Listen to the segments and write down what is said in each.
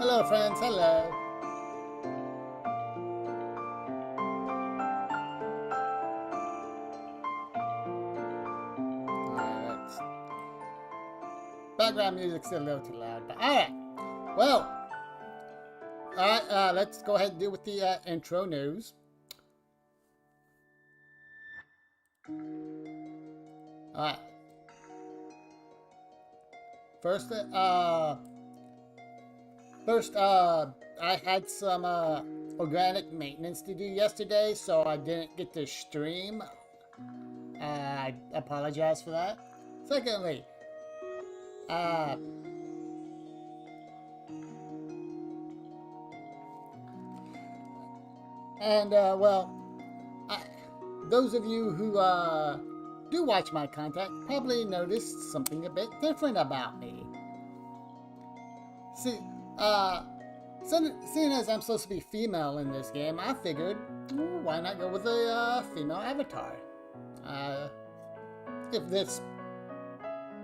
Hello, friends. Hello. Background music's a little too loud, but alright. Well, alright, let's go ahead and deal with the intro news. Alright. First, I had some organic maintenance to do yesterday, so I didn't get to stream. I apologize for that. Secondly, well, those of you who do watch my content probably noticed something a bit different about me. See, seeing as I'm supposed to be female in this game, I figured, why not go with a female avatar? If this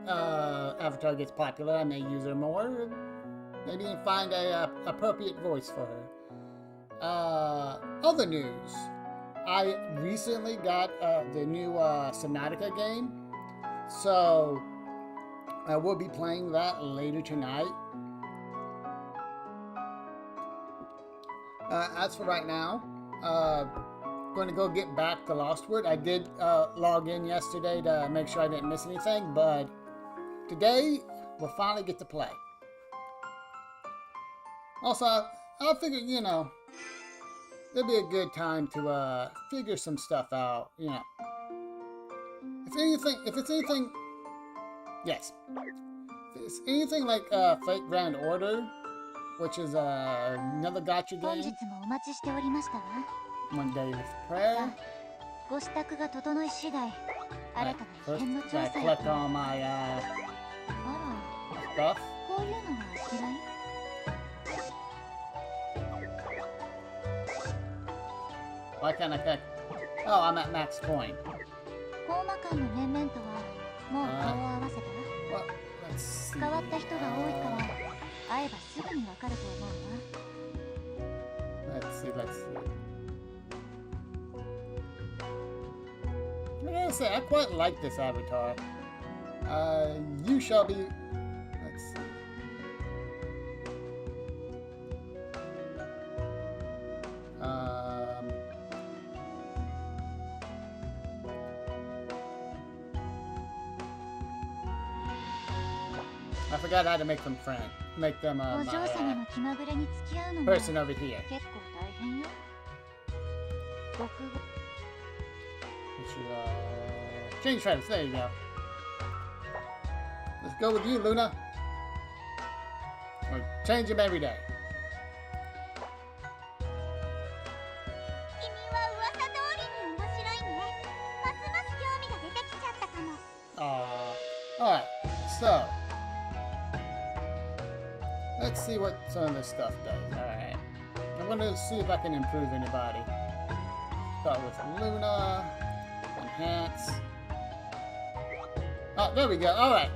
avatar gets popular, I may use her more. Maybe find a appropriate voice for her. Other news. I recently got the new Subnautica game, so I will be playing that later tonight. As for right now, going to go get back to Lostword. I did log in yesterday to make sure I didn't miss anything, but today we'll finally get to play. Also, I figured, you know, it'd be a good time to figure some stuff out, you know. If it's anything like Fate Grand Order, which is another gacha game. One Day with Prayer. First, I collect all my stuff. Why can't I pick? Oh, I'm at max point. Well, let's see. Let's see. I gotta say, I quite like this avatar. You shall be... Let's see. I forgot how to make them friend. Make them my person over here. Change friends. There you go. Let's go with you, Luna. We'll change him every day. Alright, so let's see what some of this stuff does. Alright. I'm gonna see if I can improve anybody. Start with Luna. Enhance. Oh, there we go. Alright.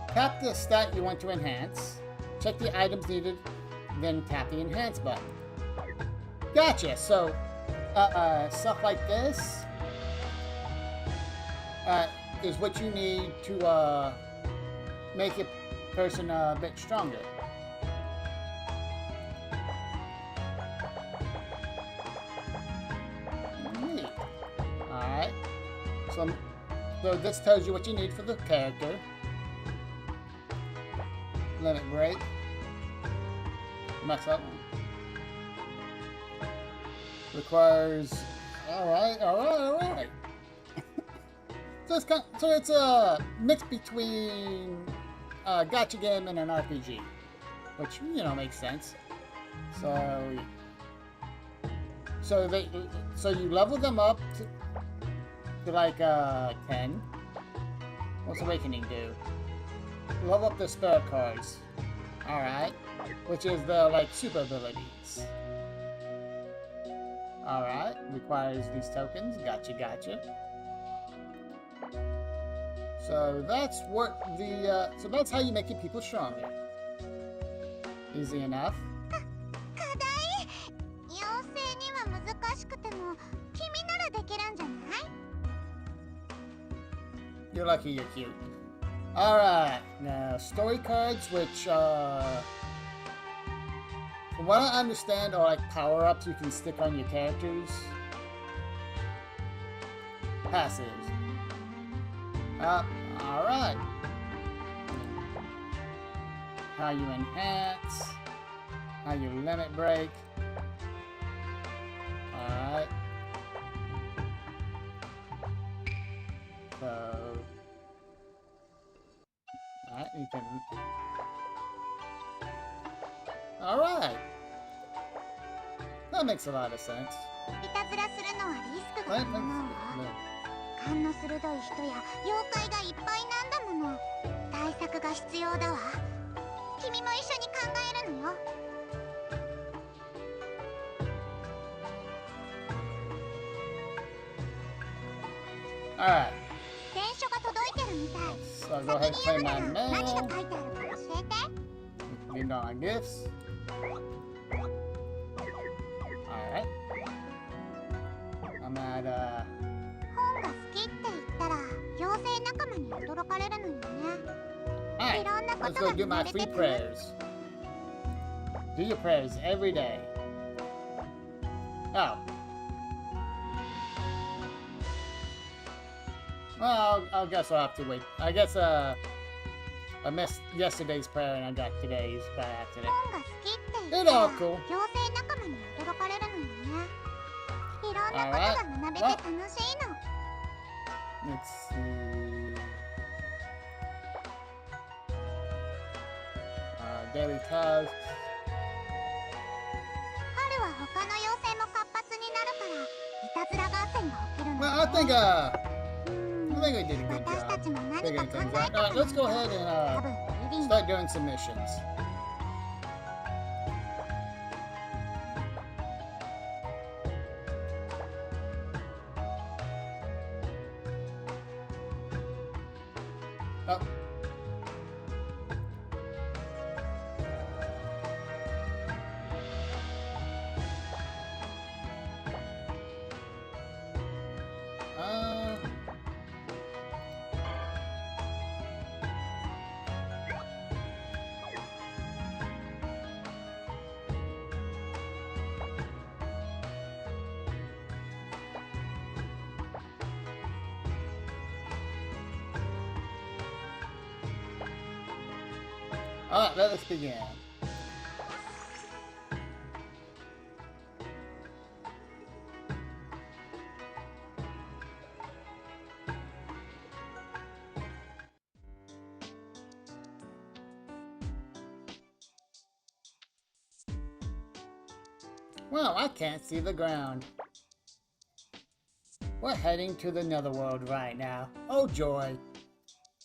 Tap the stat you want to enhance. Check the items needed. Then tap the enhance button. Gotcha. So, stuff like this is what you need to make a person a bit stronger. Neat. Alright. So this tells you what you need for the character. Limit break. Mess up. Requires... Alright. So it's a mix between a gacha game and an RPG, which, you know, makes sense. So you level them up to like 10. What's Awakening do? Level up the spirit cards. Alright. Which is the like super abilities. Alright. Requires these tokens. Gotcha. So that's what the so that's how you make your people stronger. Easy enough. 課題妖精には難しくても君ならできるんじゃない？ You're lucky you're cute. Alright, now story cards, which, from what I understand, are like power-ups you can stick on your characters. Passives. Alright. How you enhance. How you limit break. Alright. So... Alright, you can... Alright! That makes a lot of sense. いたずらするのはリスクが伴うわ。勘の鋭い人や妖怪がいっぱいなんだもの。対策が必要だわ。君も一緒に考えるのよ。Alright. 電書が届いてるみたい。 So go ahead and play my 何が mail. 書いてあるか教えて。 You know my gifts. Alright. I'm at 本が好きって言ったら妖精仲間に驚かれるのよね。 Alright, いろんなこ let's とが go 生 do ま my れ free てくる。 prayers. Do your prayers every day. Oh. Well, I guess I'll have to wait. I guess, I missed yesterday's prayer and I got today's by accident. 本が好きって言 Hey, ったら Uncle. 妖精仲間に驚かれるのよね。いろんなことが学べて楽しいの。 Let's see. Daily tasks. 春は他の妖精も活発になるからいたずら合戦が起きるの Well, よ I think, ね。 I did a good 私た job. ちも何 Figuring か考 things え out. た Alright, let's go ahead 多 and 分リリン start doing some missions. Oh. Alright, let us begin. Well, I can't see the ground. We're heading to the netherworld right now. Oh joy.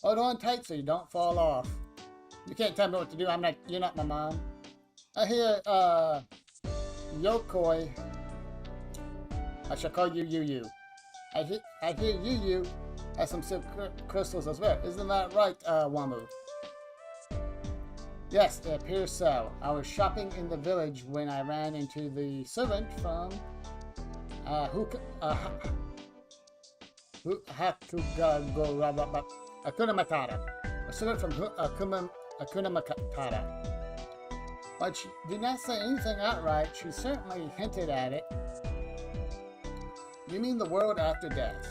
Hold on tight so you don't fall off. You can't tell me what to do. You're not my mom. I hear, Yokoi. I shall call you Yu. I hear Yu has some silk crystals as well. Isn't that right, Wamu? Yes, it appears so. I was shopping in the village when I ran into the servant from, Hakuna Matata. A servant from Hakuna Matata. But she did not say anything outright. She certainly hinted at it. You mean the world after death?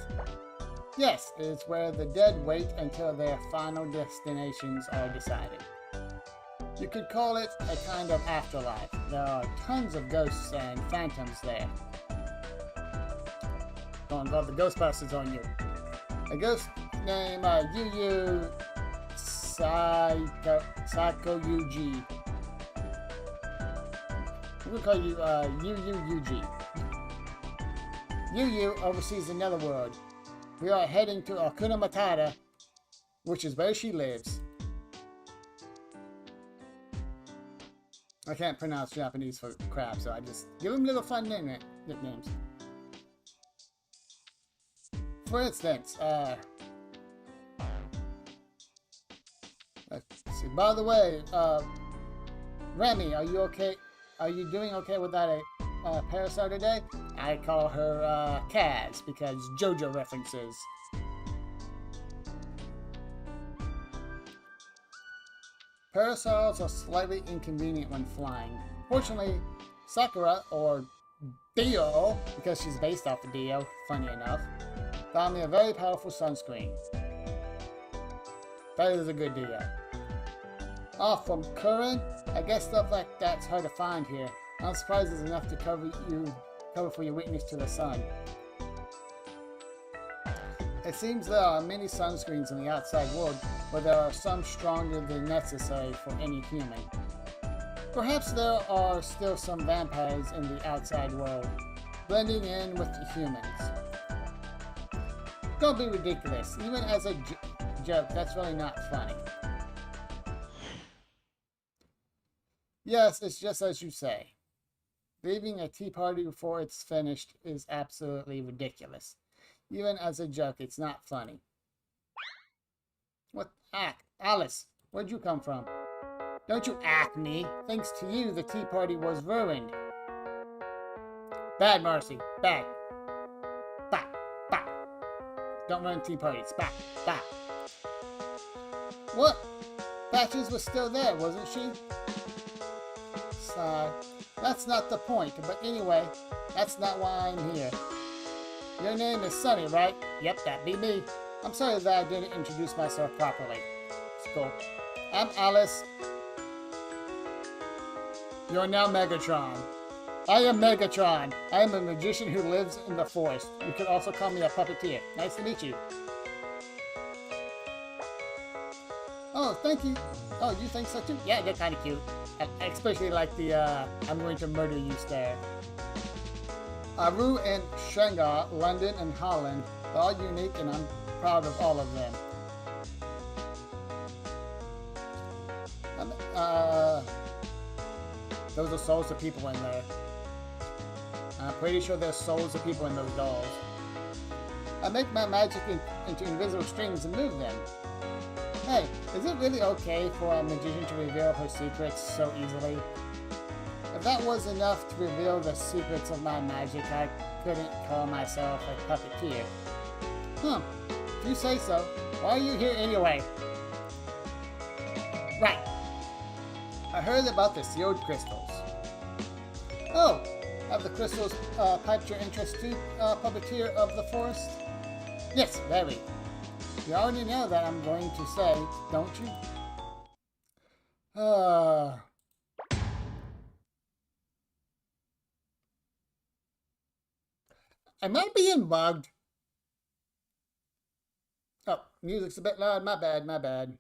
Yes, it's where the dead wait until their final destinations are decided. You could call it a kind of afterlife. There are tons of ghosts and phantoms there. Don't involve the Ghostbusters on you. A ghost named Yu Psycho UG. We'll call you UG. Yu oversees the netherworld. We are heading to Hakuna Matata, which is where she lives. I can't pronounce Japanese for crap, so I just give them little fun nicknames. For instance, let's see. By the way, Remy, are you okay? Are you doing okay without a parasol today? I call her Kaz because JoJo references. Parasols are slightly inconvenient when flying. Fortunately, Sakura, or Dio, because she's based off of Dio, funny enough, found me a very powerful sunscreen. That is a good deal. Oh, from Curran? I guess stuff like that's hard to find here. I'm surprised it's enough to cover for your weakness to the sun. It seems there are many sunscreens in the outside world, but there are some stronger than necessary for any human. Perhaps there are still some vampires in the outside world, blending in with the humans. Don't be ridiculous. Even as a joke, that's really not funny. Yes, it's just as you say. Leaving a tea party before it's finished is absolutely ridiculous. Even as a joke, it's not funny. What? Alice, where'd you come from? Don't you act me. Thanks to you, the tea party was ruined. Bad, Marcy. Bad. Bah. Bah. Don't run tea parties. Bah. Bah. What? Patches was still there, wasn't she? Sigh. That's not the point, but anyway, that's not why I'm here. Your name is Sunny, right? Yep, that'd be me. I'm sorry that I didn't introduce myself properly. It's cool. I'm Alice. You're now Megatron. I am Megatron. I am a magician who lives in the forest. You could also call me a puppeteer. Nice to meet you. Oh, thank you. Oh, you think so too? Yeah, they're kind of cute. Especially like the, I'm going to murder you stare. Aru and Shanghai, London and Holland, they're all unique and I'm proud of all of them. Those are souls of people in there. I'm pretty sure there's souls of people in those dolls. I make my magic into invisible strings and move them. Hey, is it really okay for a magician to reveal her secrets so easily? If that was enough to reveal the secrets of my magic, I couldn't call myself a puppeteer. Huh, if you say so. Why are you here anyway? Right. I heard about the sealed crystals. Oh, have the crystals piqued your interest too, puppeteer of the forest? Yes, very. You already know that I'm going to say, don't you? Am I being bugged? Oh, music's a bit loud. My bad, my bad.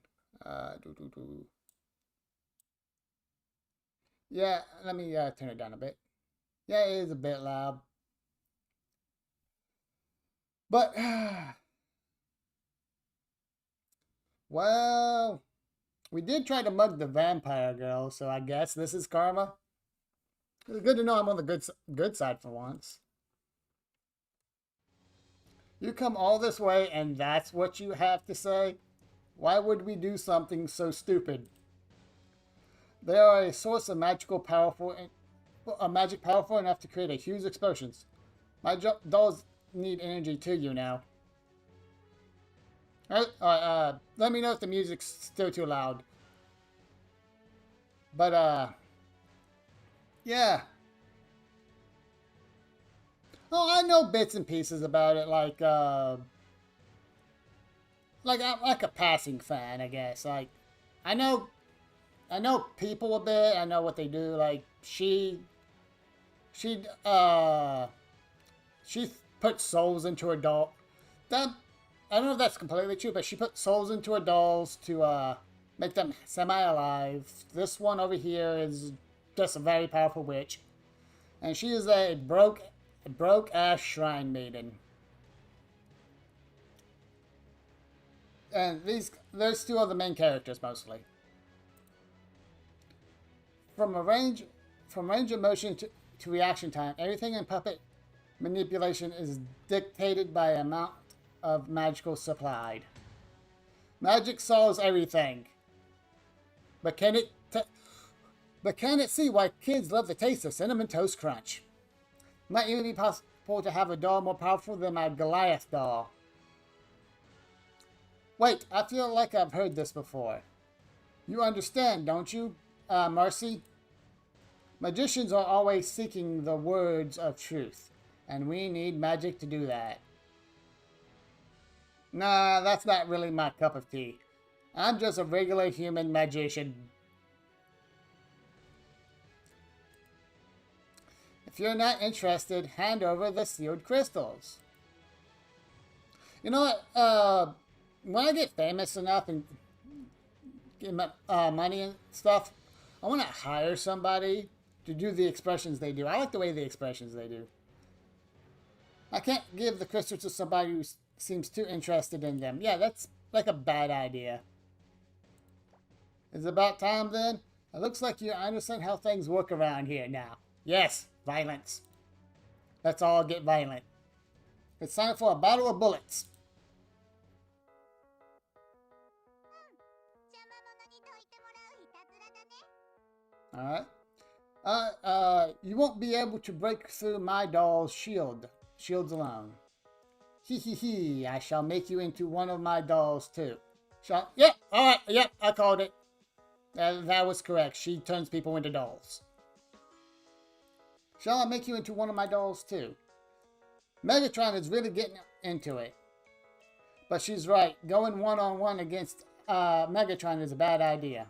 Yeah, let me turn it down a bit. Yeah, it is a bit loud. But, well, we did try to mug the vampire girl, so I guess this is karma. It's good to know I'm on the good side for once. You come all this way and that's what you have to say? Why would we do something so stupid? They are a source of magic powerful enough to create a huge explosions. My dolls need energy too, you know. Alright, let me know if the music's still too loud. But, yeah. Oh, I know bits and pieces about it, like I'm like a passing fan, I guess. Like, I know people a bit. I know what they do. Like, she put souls into her doll. I don't know if that's completely true, but she put souls into her dolls to make them semi-alive. This one over here is just a very powerful witch, and she is a broke-ass shrine maiden. And those two are the main characters mostly. From range of motion to reaction time, everything in puppet manipulation is dictated by amount of magical supplied. Magic solves everything, but can but cannot see why kids love the taste of Cinnamon Toast Crunch. Might even be possible to have a doll more powerful than my Goliath doll. Wait, I feel like I've heard this before. You understand, don't you, Marcy? Magicians are always seeking the words of truth, and we need magic to do that. Nah, that's not really my cup of tea. I'm just a regular human magician. If you're not interested, hand over the sealed crystals. You know what, when I get famous enough and get money and stuff, I want to hire somebody to do the expressions they do. I like the way the expressions they do. I can't give the crystals to somebody who seems too interested in them. Yeah, that's like a bad idea. It's about time then. It looks like you understand how things work around here now. Yes, violence. Let's all get violent. It's time for a battle of bullets. Alright. You won't be able to break through my doll's shields alone. Hee hee hee, I shall make you into one of my dolls too. Yep, alright, yep, I called it. That was correct. She turns people into dolls. Shall I make you into one of my dolls too? Megatron is really getting into it. But she's right. Going one-on-one against Megatron is a bad idea.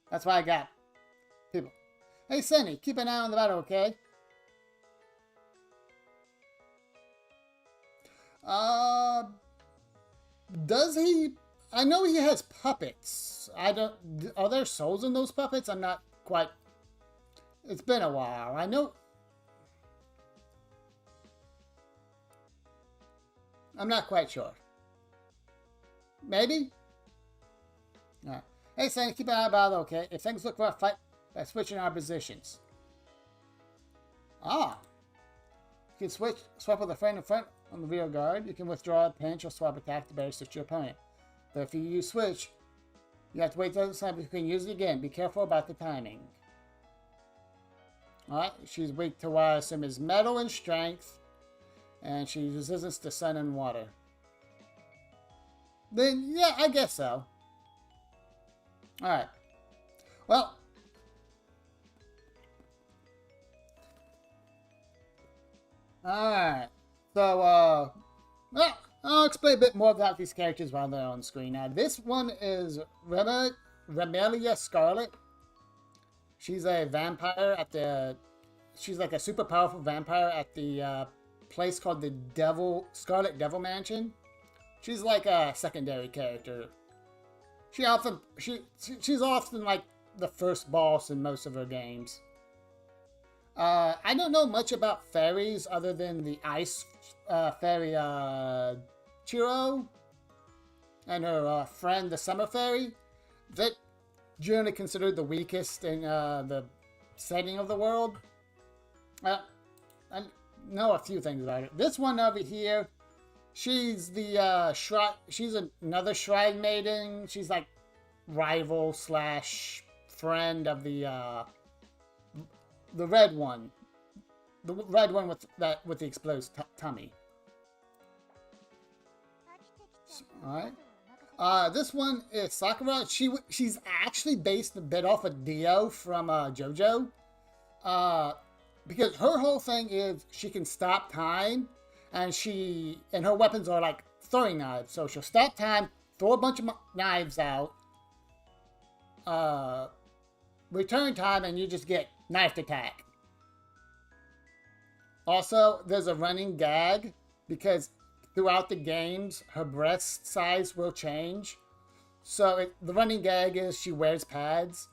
That's why I got people. Hey, Sunny, keep an eye on the battle, okay? Does he? I know he has puppets. Are there souls in those puppets? I'm not quite. It's been a while. I know. I'm not quite sure. Maybe? Alright. Hey, Sandy, keep an eye about it, okay? If things look rough, fight by switching our positions. Ah. You can swap with a friend in front on the rear guard. You can withdraw a pinch or swap attack to better suit your opponent. But if you use switch, you have to wait till the time, but you can use it again. Be careful about the timing. Alright, she's weak to what I assume is metal and strength. And she resists to sun and water. Then, yeah, I guess so. Alright. Well. Alright. So, I'll explain a bit more about these characters while they're on screen. Now, this one is Remelia Scarlet. She's a vampire at the... She's like a super powerful vampire at the place called the Scarlet Devil Mansion. She's like a secondary character. She's often like the first boss in most of her games. I don't know much about fairies other than the ice fairy Chiro and her friend the summer fairy. That generally considered the weakest in the setting of the world. I know a few things about it. This one over here, she's the she's another shrine maiden. She's like rival slash friend of the red one, the red one with the exposed tummy. All right. This one is Sakura. She's actually based a bit off of Dio from JoJo. Because her whole thing is she can stop time, and her weapons are like throwing knives. So she'll stop time, throw a bunch of knives out, return time, and you just get knifed attack. Also, there's a running gag because throughout the games, her breast size will change. So the running gag is she wears pads.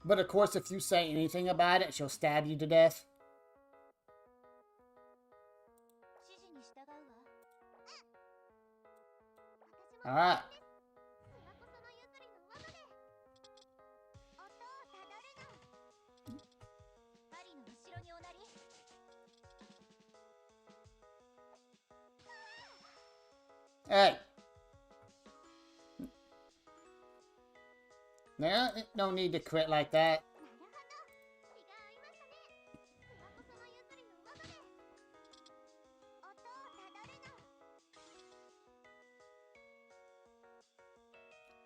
But of course, if you say anything about it, she'll stab you to death. Alright. Hey. Now, no need to quit like that.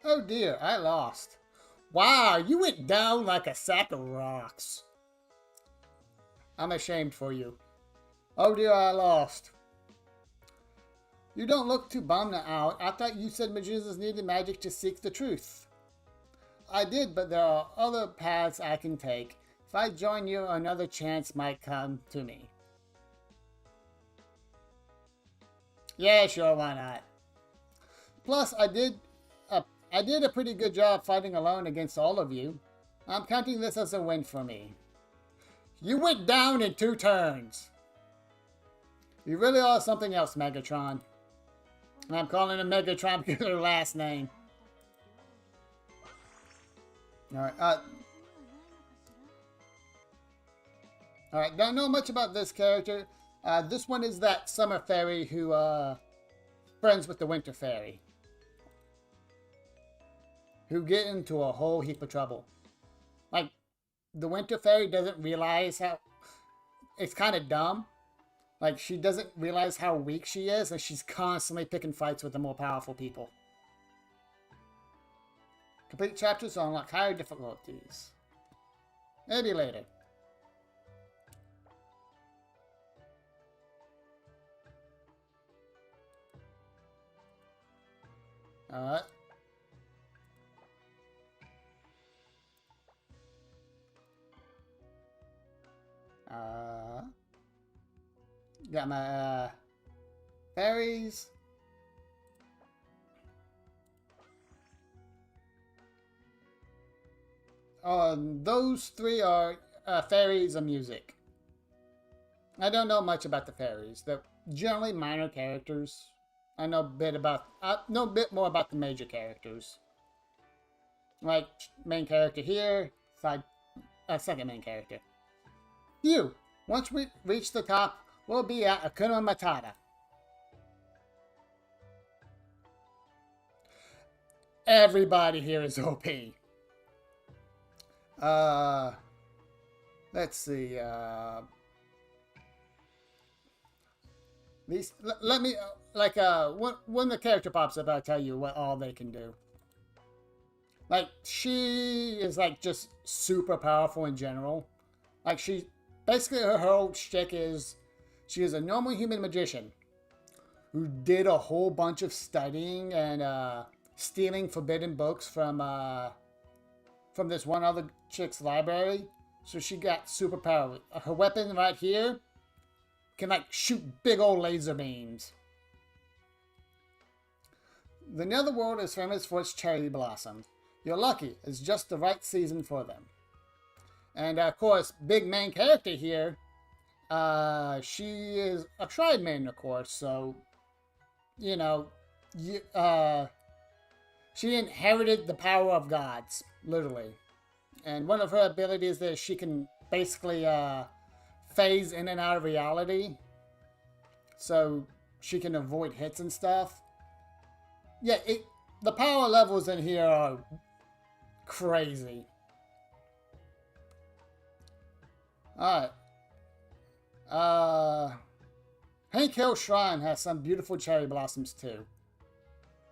Oh dear, I lost. Wow, you went down like a sack of rocks. I'm ashamed for you. Oh dear, I lost. You don't look too bummed out. I thought you said magicians needed magic to seek the truth. I did, but there are other paths I can take. If I join you, another chance might come to me. Yeah, sure, why not? Plus, I did a pretty good job fighting alone against all of you. I'm counting this as a win for me. You went down in 2 turns. You really are something else, Megatron. And I'm calling him Megatron because of her last name. Alright, Alright, don't know much about this character. This one is that summer fairy who, friends with the winter fairy. Who get into a whole heap of trouble. Like, the winter fairy doesn't realize how... It's kind of dumb. Like, she doesn't realize how weak she is, and she's constantly picking fights with the more powerful people. Complete chapters on unlock higher difficulties. Maybe later. Alright. Got my fairies. Those 3 are fairies of music. I don't know much about the fairies. They're generally minor characters. I know a bit more about the major characters. Like main character here, second main character. Phew! Once we reach the top, we'll be at Hakuna Matata. Everybody here is OP. Let's see, let me, when the character pops up, I'll tell you what all they can do. Like, she is, like, just super powerful in general. Like, basically her whole shtick is, she is a normal human magician who did a whole bunch of studying and, stealing forbidden books from this one other chick's library. So she got superpower. Her weapon right here can, like, shoot big old laser beams. The Netherworld is famous for its cherry blossoms. You're lucky. It's just the right season for them. And, of course, big main character here, she is a tribe maiden, of course, so, you know, she inherited the power of gods, literally. And one of her abilities is she can basically phase in and out of reality. So she can avoid hits and stuff. Yeah, the power levels in here are crazy. Alright. Hank Hill Shrine has some beautiful cherry blossoms too.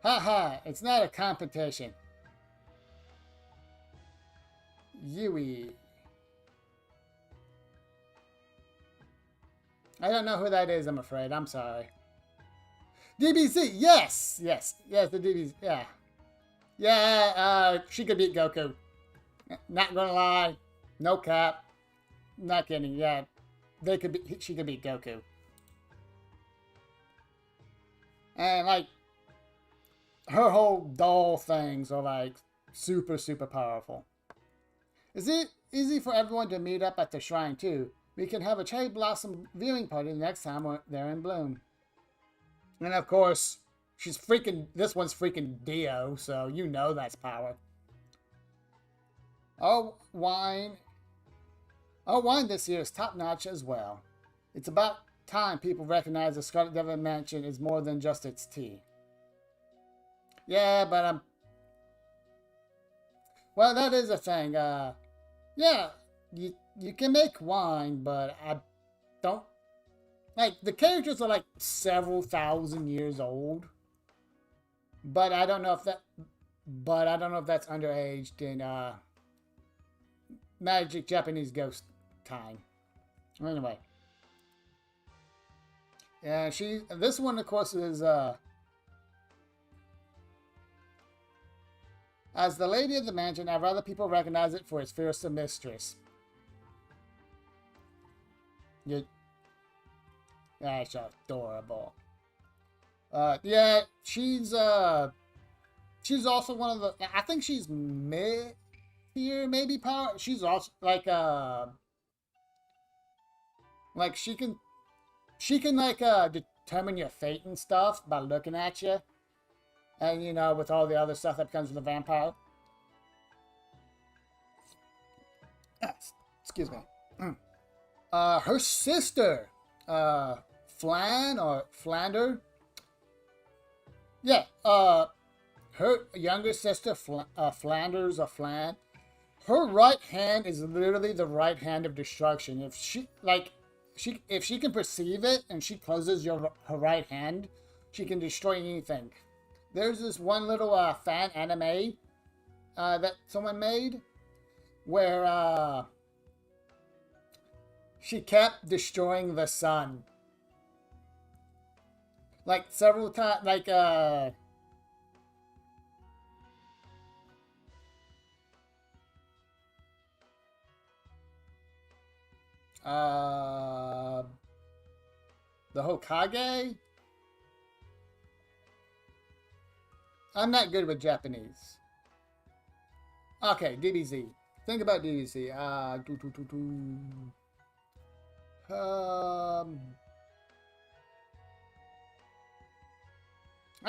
Haha, it's not a competition. Yui. I don't know who that is, I'm afraid. I'm sorry. DBZ, yes! Yes, the DBZ, yeah. Yeah, she could beat Goku. Not gonna lie. No cap. Not kidding, yeah. She could beat Goku. And, like, her whole doll things are, like, super, super powerful. Is it easy for everyone to meet up at the shrine, too? We can have a cherry blossom viewing party next time they're in bloom. And, of course, this one's freaking Dio, so you know that's power. Our wine this year is top-notch as well. It's about time people recognize the Scarlet Devil Mansion is more than just its tea. Yeah, but well, that is a thing. Yeah, you can make wine, but I don't... Like, the characters are like several thousand years old. But I don't know if that... but I don't know if that's underaged in Magic Japanese Ghost time. Anyway. Yeah, this one, of course, is, as the lady of the mansion, I'd rather people recognize it for its fearsome mistress. That's adorable. Yeah, she's also one of the, I think she's mid-tier, maybe power. She's also, like she can determine your fate and stuff by looking at you. And, you know, with all the other stuff that comes with the vampire. Excuse me. Her sister, Flander. Yeah, her younger sister, Flanders or Flan. Her right hand is literally the right hand of destruction. If she can perceive it and she closes her right hand, she can destroy anything. There's this one little fan anime that someone made where she kept destroying the sun. Like several times, like the Hokage? I'm not good with Japanese. Okay, DBZ. Think about DBZ. I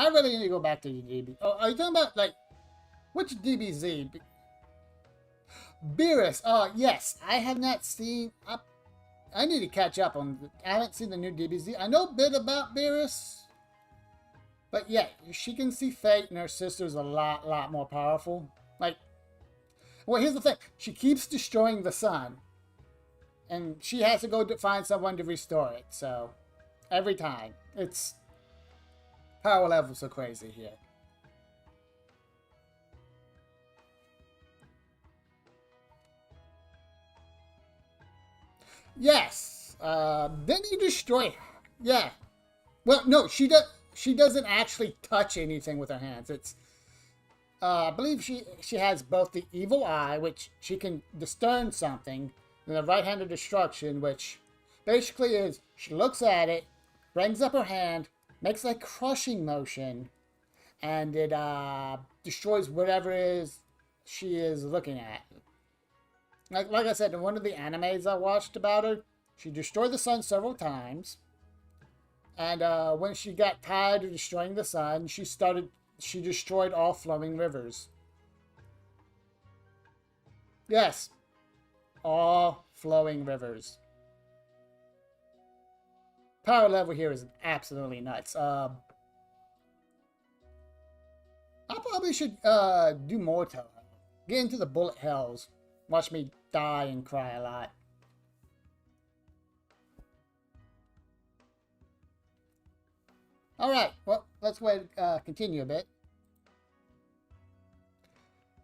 really need to go back to the DBZ. Oh, are you talking about, like, which DBZ? Beerus. Oh, yes. I have not seen... I need to catch up on... I haven't seen the new DBZ. I know a bit about Beerus. But yeah, she can see fate, and her sister's a lot more powerful. Like, well, here's the thing. She keeps destroying the sun. And she has to go find someone to restore it. So, every time. It's... Power levels are crazy here. Yes. Then you destroy... Yeah. Well, no, she doesn't actually touch anything with her hands. It's... I believe she has both the evil eye, which she can discern something, and the right hand of destruction, which basically is she looks at it, brings up her hand, makes a crushing motion, and it destroys whatever she is looking at. Like I said, in one of the animes I watched about her, she destroyed the sun several times, and when she got tired of destroying the sun, she destroyed all flowing rivers. Yes, all flowing rivers. Power level here is absolutely nuts. I probably should do more Touhou. Get into the bullet hells. Watch me die and cry a lot. Alright, well, let's go ahead and continue a bit.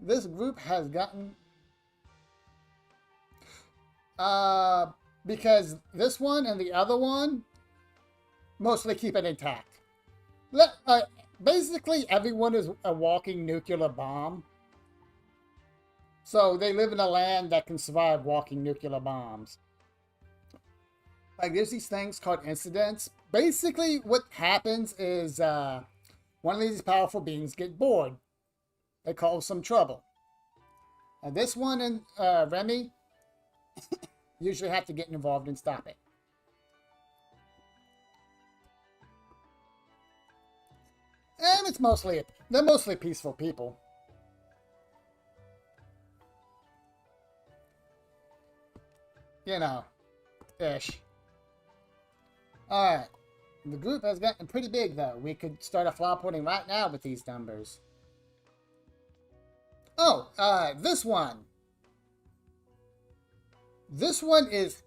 This group has gotten... because this one and the other one mostly keep it intact. Basically, everyone is a walking nuclear bomb. So they live in a land that can survive walking nuclear bombs. Like, there's these things called incidents. Basically, what happens is one of these powerful beings get bored. They cause some trouble. And this one and Remy usually have to get involved and stop it. And they're mostly peaceful people. You know, ish. Alright. The group has gotten pretty big, though. We could start a flower porting right now with these numbers. Oh, this one. This one is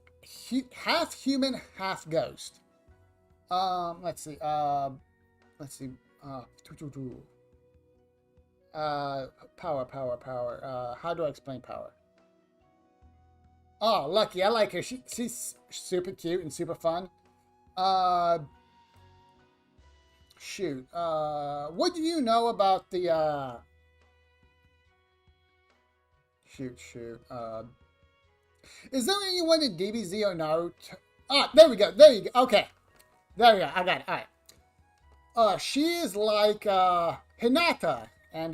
half human, half ghost. Let's see. Power. How do I explain power? Oh, Lucky. I like her. She's super cute and super fun. Shoot. What do you know about the, Shoot. Is there anyone in DBZ or Naruto? Ah, there we go. Okay. There we go. I got it. Alright. She is like, Hinata and,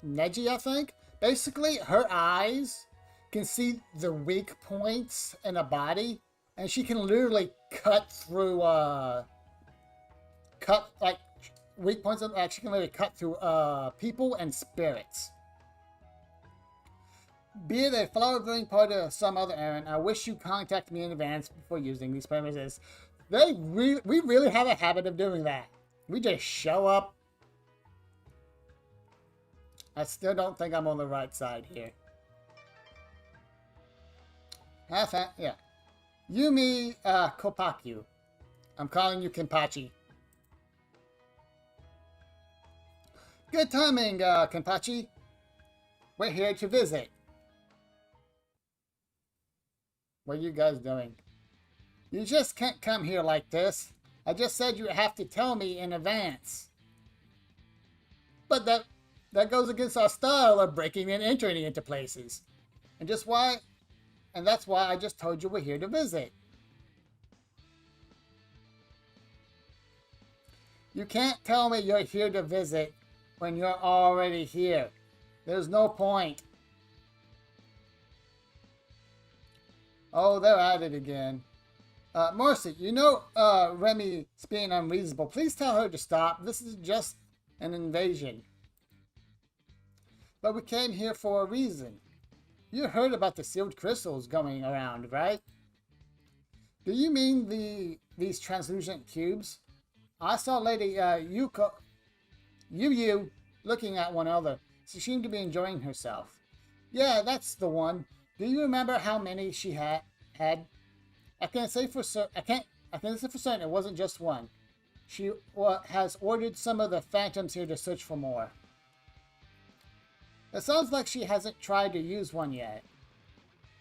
Neji, I think. Basically, her eyes can see the weak points in a body, and she can literally cut through, weak points, she can literally cut through, people and spirits. Be it a flower-growing part of some other errand, I wish you contact me in advance before using these premises. We really have a habit of doing that. We just show up. I still don't think I'm on the right side here. Yeah. Yumi Kopaku. I'm calling you Kenpachi. Good timing, Kenpachi. We're here to visit. What are you guys doing? You just can't come here like this. I just said you have to tell me in advance. But that goes against our style of breaking and entering into places. And that's why I just told you we're here to visit. You can't tell me you're here to visit when you're already here. There's no point. Oh, they're at it again. Marcy, you know Remy's being unreasonable. Please tell her to stop. This is just an invasion. But we came here for a reason. You heard about the sealed crystals going around, right? Do you mean these translucent cubes? I saw Lady Yu looking at one another. She seemed to be enjoying herself. Yeah, that's the one. Do you remember how many she had? I can say for certain it wasn't just one. She has ordered some of the phantoms here to search for more. It sounds like she hasn't tried to use one yet.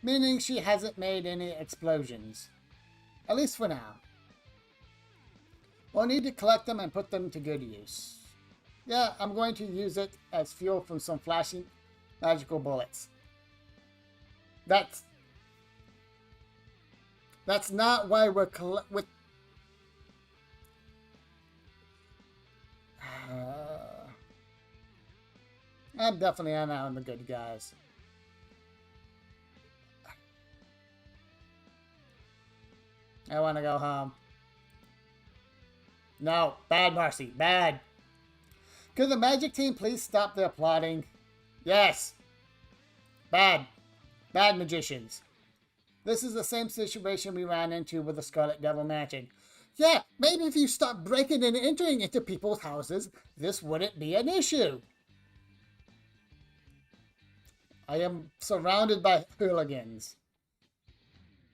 Meaning she hasn't made any explosions. At least for now. We'll need to collect them and put them to good use. Yeah, I'm going to use it as fuel from some flashing magical bullets. That's not why we're I'm definitely out on the good guys. I want to go home. No, bad, Marcy, bad. Could the magic team please stop their plotting? Yes. Bad. Bad magicians. This is the same situation we ran into with the Scarlet Devil Mansion. Yeah, maybe if you stop breaking and entering into people's houses, this wouldn't be an issue. I am surrounded by hooligans.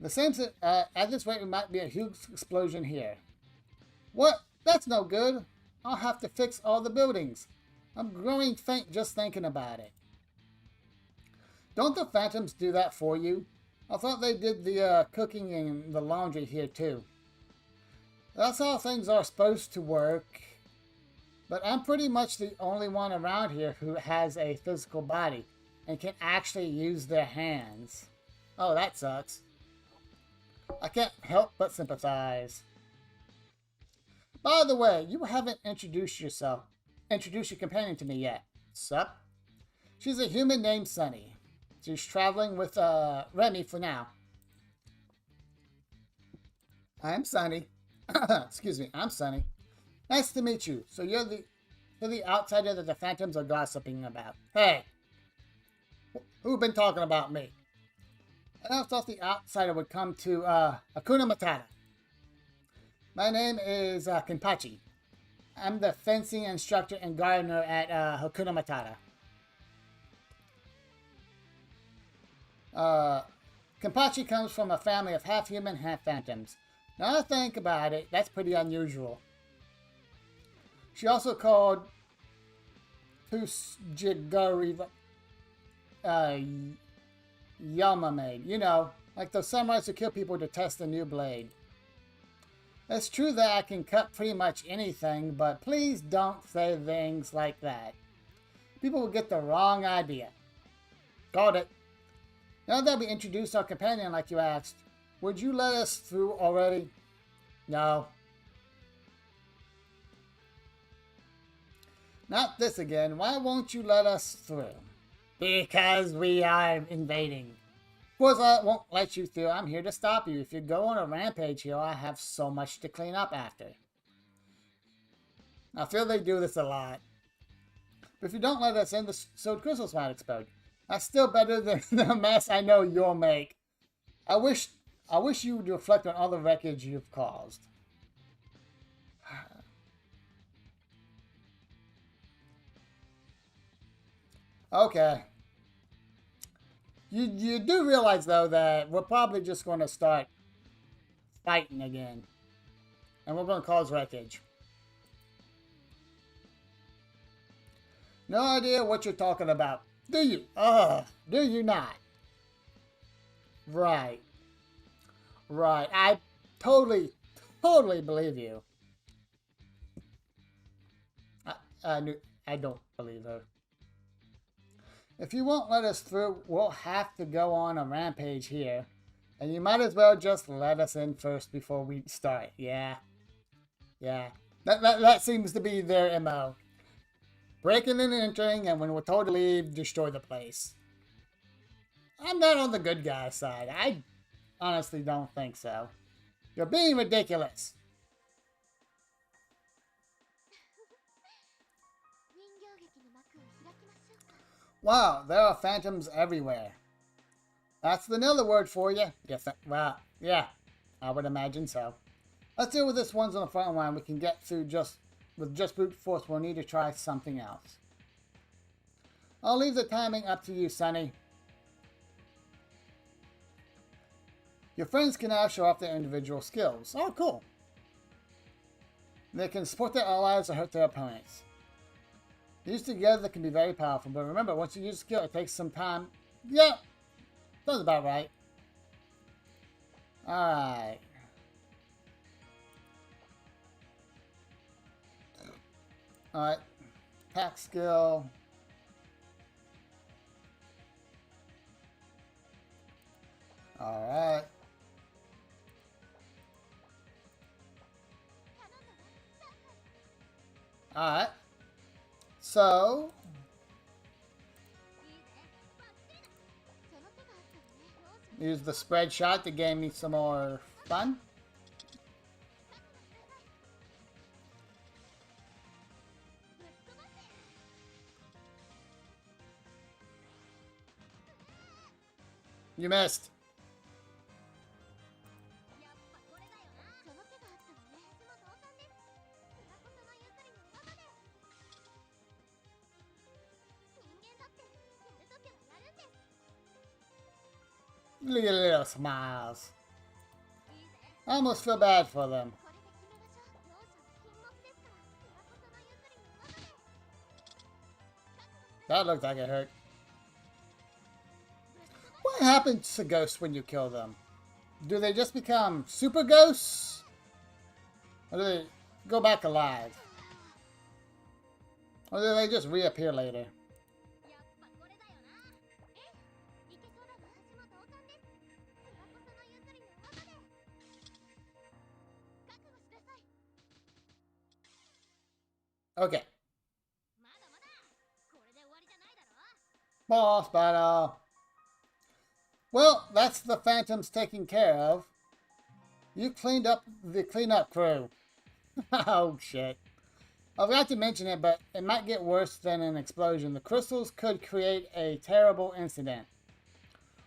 The same, at this rate, it might be a huge explosion here. What? That's no good. I'll have to fix all the buildings. I'm growing faint just thinking about it. Don't the phantoms do that for you? I thought they did the cooking and the laundry here too. That's how things are supposed to work. But I'm pretty much the only one around here who has a physical body and can actually use their hands. Oh, that sucks. I can't help but sympathize. By the way, you haven't introduced your companion to me yet. Sup? She's a human named Sunny. She's traveling with Remy for now. I'm Sunny. Excuse me, I'm Sunny. Nice to meet you. So you're the outsider that the phantoms are gossiping about. Hey, who been talking about me? I thought the outsider would come to Hakuna Matata. My name is Kenpachi. I'm the fencing instructor and gardener at Hakuna Matata. Kenpachi comes from a family of half human, half phantoms. Now I think about it, that's pretty unusual. She also called Pusjigari Yama made. You know, like those samurais who kill people to test a new blade. It's true that I can cut pretty much anything, but please don't say things like that. People will get the wrong idea. Got it. Now that we introduced our companion like you asked, would you let us through already? No. Not this again. Why won't you let us through? Because we are invading. Of course I won't let you through. I'm here to stop you. If you go on a rampage here, I have so much to clean up after. I feel they do this a lot. But if you don't let us in, the sealed crystals might explode. That's still better than the mess I know you'll make. I wish you would reflect on all the wreckage you've caused. Okay. You do realize, though, that we're probably just going to start fighting again. And we're going to cause wreckage. No idea what you're talking about. Do you? Do you not? Right. Right. I totally believe you. I don't believe her. If you won't let us through, we'll have to go on a rampage here. And you might as well just let us in first before we start. Yeah. Yeah. That seems to be their MO. Breaking and entering, and when we're told to leave, destroy the place. I'm not on the good guy's side. I honestly don't think so. You're being ridiculous. Wow, there are phantoms everywhere. That's another word for you. Yes, well, yeah, I would imagine so. Let's deal with this ones on the front line. We can get through with just brute force. We'll need to try something else. I'll leave the timing up to you, Sonny. Your friends can now show off their individual skills. Oh, cool. They can support their allies or hurt their opponents. Used together, they can be very powerful, but remember, once you use a skill, it takes some time. Yeah, sounds about right. Alright. Alright. Pack skill. Alright. Alright. So, use the spread shot to gain me some more fun. You missed. Look at little smiles. I almost feel bad for them. That looked like it hurt. What happens to ghosts when you kill them? Do they just become super ghosts? Or do they go back alive? Or do they just reappear later? Okay. Boss battle. Well, that's the phantoms taken care of. You cleaned up the cleanup crew. Oh, shit. I forgot to mention it, but it might get worse than an explosion. The crystals could create a terrible incident.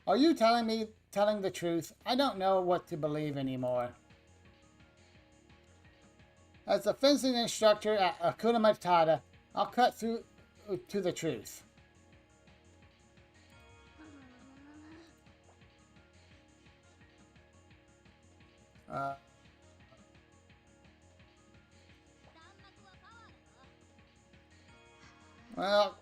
Are you telling the truth? I don't know what to believe anymore. As a fencing instructor at Hakuna Matata, I'll cut through to the truth. Well,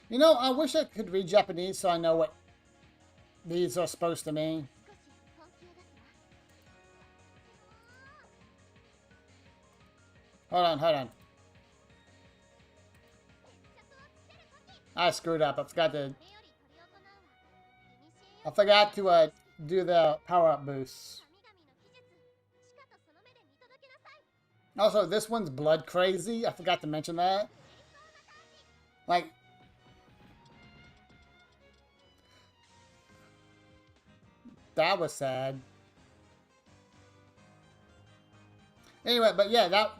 you know, I wish I could read Japanese so I know what these are supposed to mean. Hold on, hold on. I screwed up. I forgot to do the power-up boosts. Also, this one's blood crazy. I forgot to mention that. Like, that was sad. Anyway, but yeah,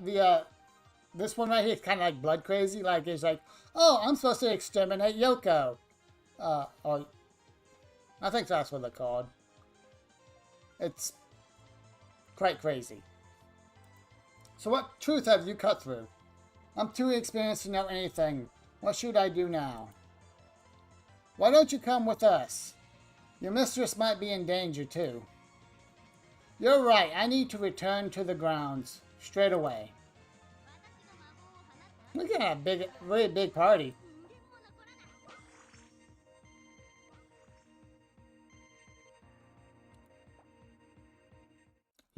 this one right here is kind of like blood crazy. Like, it's like, oh, I'm supposed to exterminate Yoko. Or I think that's what they're called. It's quite crazy. So what truth have you cut through? I'm too experienced to know anything. What should I do now? Why don't you come with us? Your mistress might be in danger too. You're right, I need to return to the grounds. Straight away. Look at that big, really big party.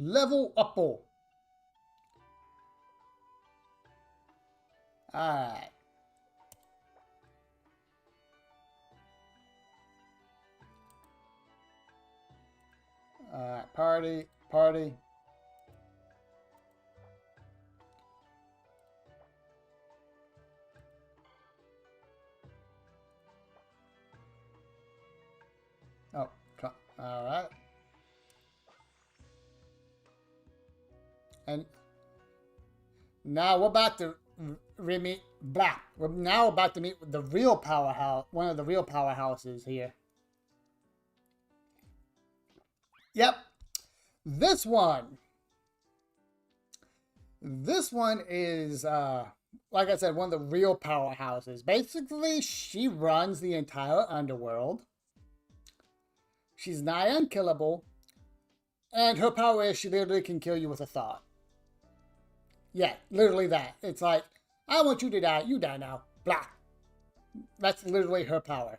Level up. Alright. Alright, party. Oh, alright. And now we're about to meet Black. We're now about to meet the real powerhouse, one of the real powerhouses here. Yep. This one is, like I said, one of the real powerhouses. Basically, she runs the entire underworld. She's nigh unkillable. And her power is she literally can kill you with a thought. Yeah, literally that. It's like, I want you to die. You die now. Blah. That's literally her power.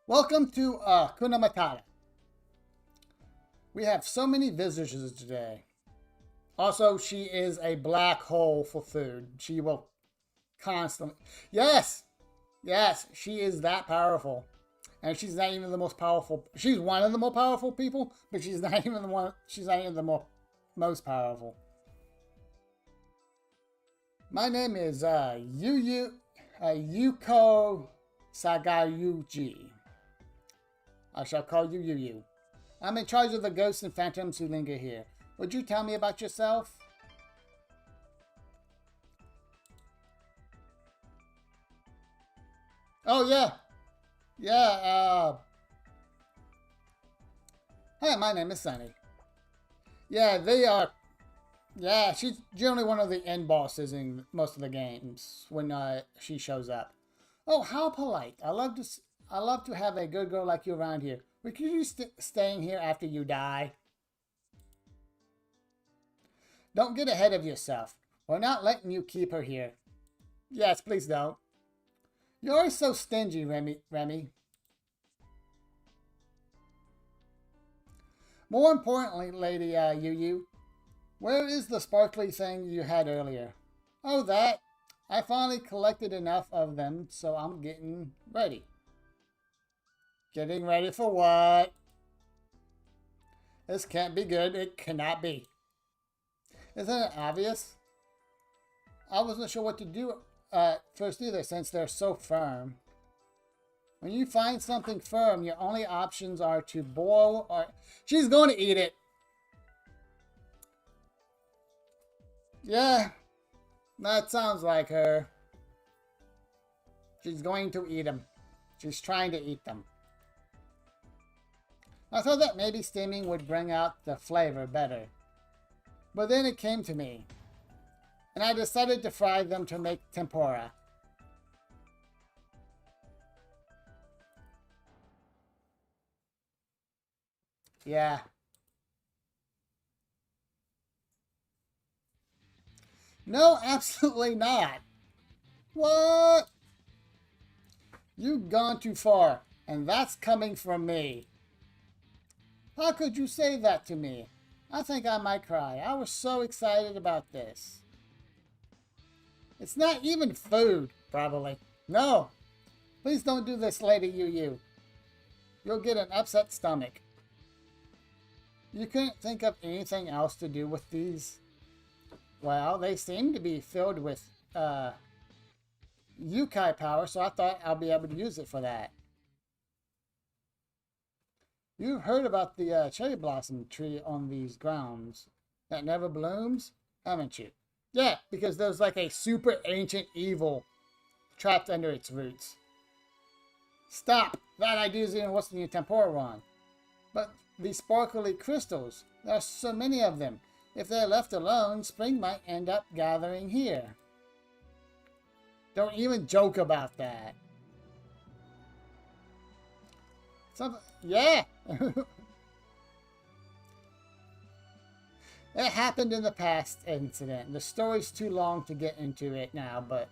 Welcome to Kuna Matata. We have so many visitors today. Also, she is a black hole for food. She will constantly... Yes! Yes, she is that powerful. And she's not even the most powerful... She's one of the more powerful people, but she's not even the one... She's not even the most powerful. My name is Yuko Sagayuji. I shall call you Yu. I'm in charge of the ghosts and phantoms who linger here. Would you tell me about yourself? Oh, yeah. Yeah, Hi, my name is Sunny. Yeah, they are... Yeah, she's generally one of the end bosses in most of the games when she shows up. Oh, how polite. I love to have a good girl like you around here. Would you staying here after you die? Don't get ahead of yourself. We're not letting you keep her here. Yes, please don't. You're so stingy, Remy. More importantly, Lady Yu, where is the sparkly thing you had earlier? Oh, that. I finally collected enough of them, so I'm getting ready. Getting ready for what? This can't be good. It cannot be. Isn't it obvious? I wasn't sure what to do first either, since they're so firm. When you find something firm, your only options are to boil or... She's going to eat it. Yeah, that sounds like her. She's going to eat them. She's trying to eat them. I thought that maybe steaming would bring out the flavor better. But then it came to me. And I decided to fry them to make tempura. Yeah. No, absolutely not. What? You've gone too far, and that's coming from me. How could you say that to me? I think I might cry. I was so excited about this. It's not even food, probably. No. Please don't do this, Lady Yu. You'll get an upset stomach. You couldn't think of anything else to do with these? Well, they seem to be filled with Yukai power, so I thought I'll be able to use it for that. You've heard about the cherry blossom tree on these grounds that never blooms, haven't you? Yeah, because there's like a super ancient evil trapped under its roots. Stop! That idea is even worse than your temporal one. But these sparkly crystals, there are so many of them. If they're left alone, spring might end up gathering here. Don't even joke about that. Yeah! It happened in the past incident. The story's too long to get into it now, but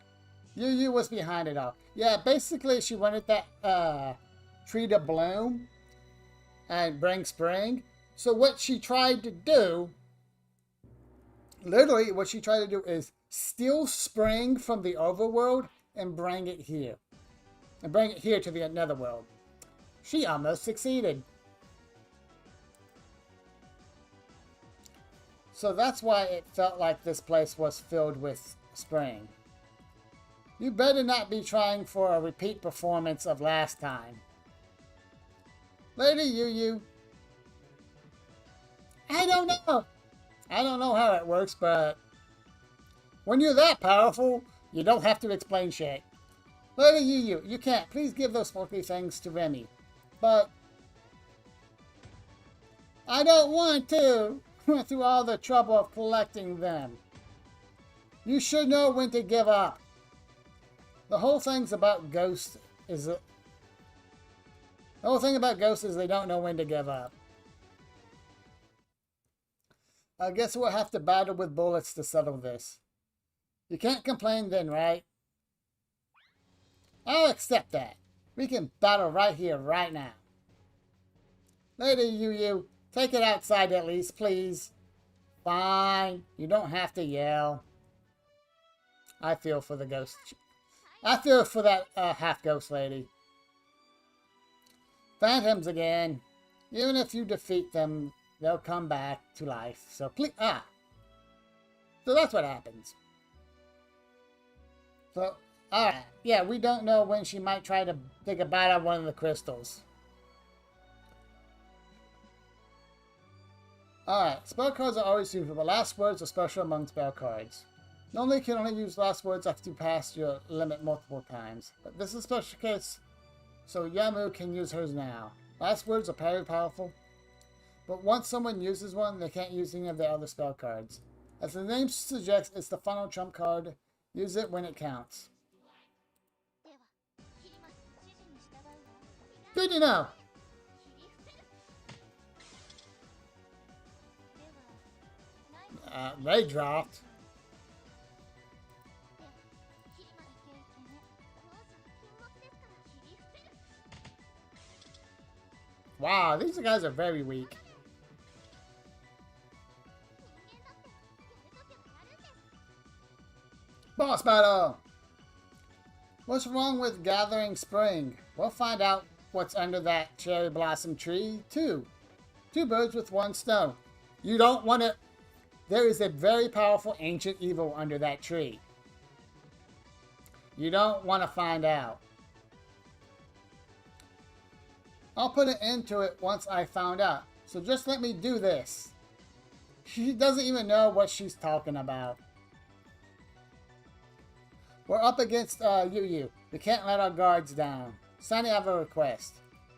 Yu was behind it all. Yeah, basically she wanted that tree to bloom and bring spring. So what she tried to do, literally what she tried to do is steal spring from the overworld and bring it here. And bring it here to the netherworld. She almost succeeded. So that's why it felt like this place was filled with spring. You better not be trying for a repeat performance of last time. Lady Yu. I don't know. I don't know how it works, but when you're that powerful, you don't have to explain shit. Lady Yu, you can't. Please give those sparkly things to Remy. But I don't want to. Went through all the trouble of collecting them. You should know when to give up. The whole thing's about ghosts is the whole thing about ghosts is they don't know when to give up. I guess we'll have to battle with bullets to settle this. You can't complain then, right? I'll accept that. We can battle right here, right now. Lady Yu, take it outside at least, please. Fine. You don't have to yell. I feel for the ghost. I feel for that half-ghost lady. Phantoms again. Even if you defeat them, they'll come back to life. So please, so that's what happens. So, alright. Yeah, we don't know when she might try to take a bite out of one of the crystals. Alright, spell cards are always useful, but last words are special among spell cards. Normally you can only use last words after you pass your limit multiple times, but this is a special case, so Yamu can use hers now. Last words are very powerful, but once someone uses one, they can't use any of their other spell cards. As the name suggests, it's the final trump card. Use it when it counts. Good to know! They dropped. Wow, these guys are very weak. Boss battle! What's wrong with gathering spring? We'll find out what's under that cherry blossom tree, too. Two birds with one stone. You don't want to... There is a very powerful ancient evil under that tree. You don't want to find out. I'll put an end to it once I found out. So just let me do this. She doesn't even know what she's talking about. We're up against Yu. We can't let our guards down. Sunny, I have a request.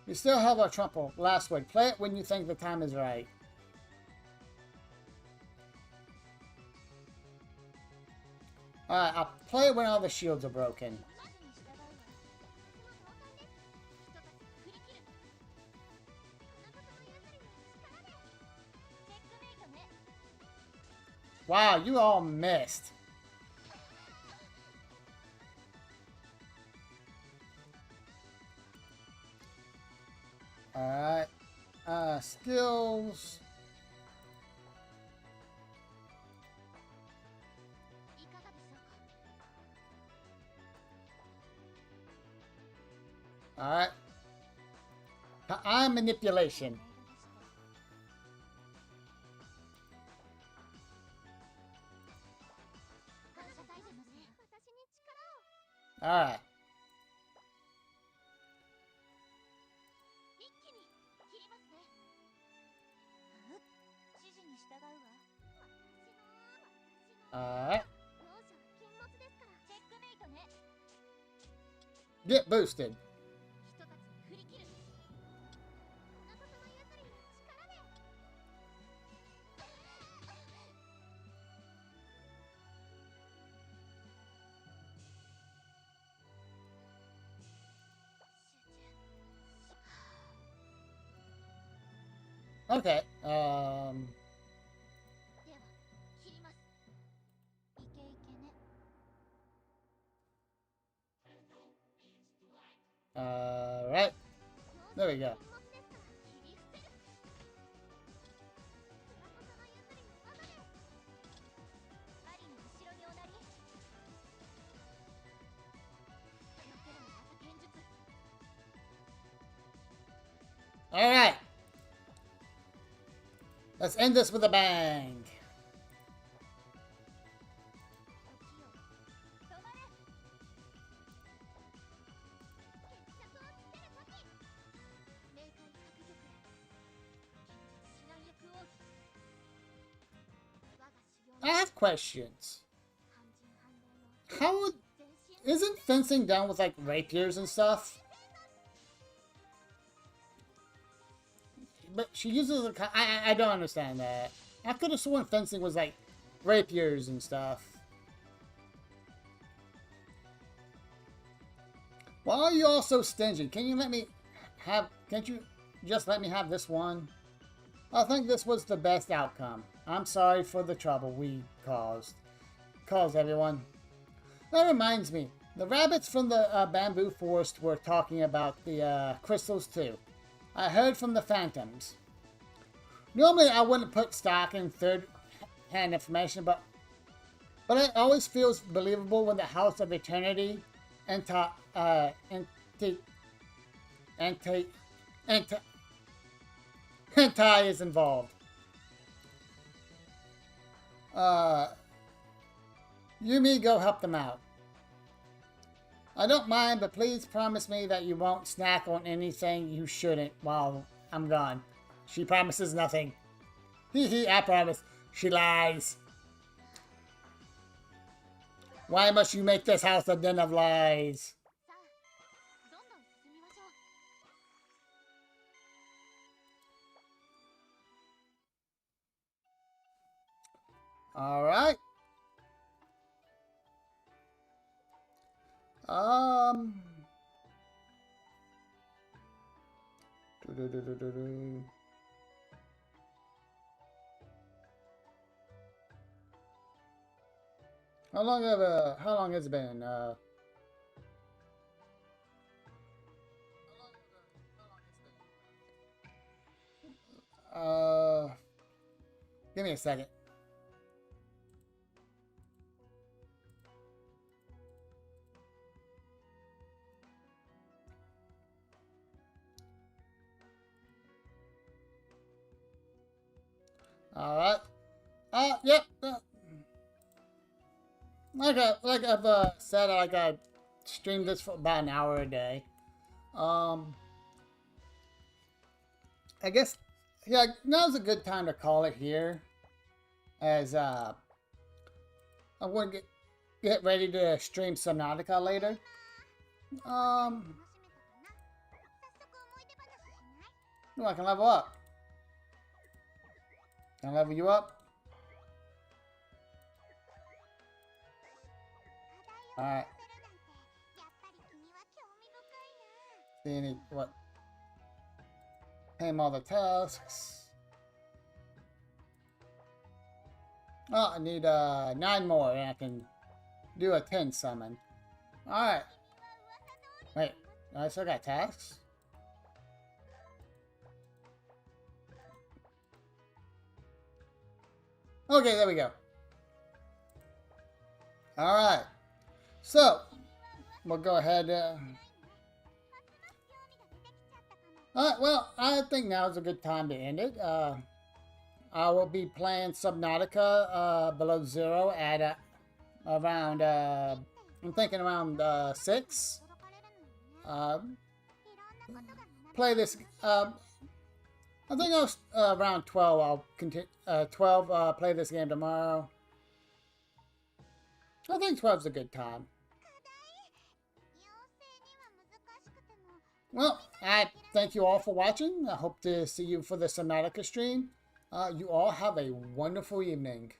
We still have our trump last word. Play it when you think the time is right. Alright, I'll play it when all the shields are broken. Wow, you all missed. Alright. Skills. Alright. Eye manipulation. Alright. Alright. Get boosted. Okay. Right. There we go. All right. Let's end this with a bang. I have questions. How isn't fencing done with like rapiers and stuff? But she uses a. I don't understand that. I could have sworn fencing was like rapiers and stuff. Why are you all so stingy? Can you let me have? Can't you just let me have this one? I think this was the best outcome. I'm sorry for the trouble we caused. Everyone. That reminds me. The rabbits from the bamboo forest were talking about the crystals too. I heard from the phantoms. Normally I wouldn't put stock in third-hand information, but it always feels believable when the House of Eternity Hentai is involved. Yumi, go help them out. I don't mind, but please promise me that you won't snack on anything you shouldn't while I'm gone. She promises nothing. Hee, I promise. She lies. Why must you make this house a den of lies? Alright. How long has it been? Give me a second. Alright. Yep. Like I've said, I stream this for about an hour a day. I guess, yeah, now's a good time to call it here. As, I'm going to get ready to stream Subnautica later. Oh, I can level up. Can I level you up? Alright. See any, what? Name all the tasks. Oh, I need 9 more and I can do a 10 summon. Alright. Wait, I still got tasks? Okay, there we go. Alright. So, we'll go ahead. Alright, well, I think now's a good time to end it. I will be playing Subnautica Below Zero at around, I'm thinking around 6. Play this, I think I was around 12. I'll continue, 12, play this game tomorrow. I think 12's a good time. Well, I thank you all for watching. I hope to see you for the Subnautica stream. You all have a wonderful evening.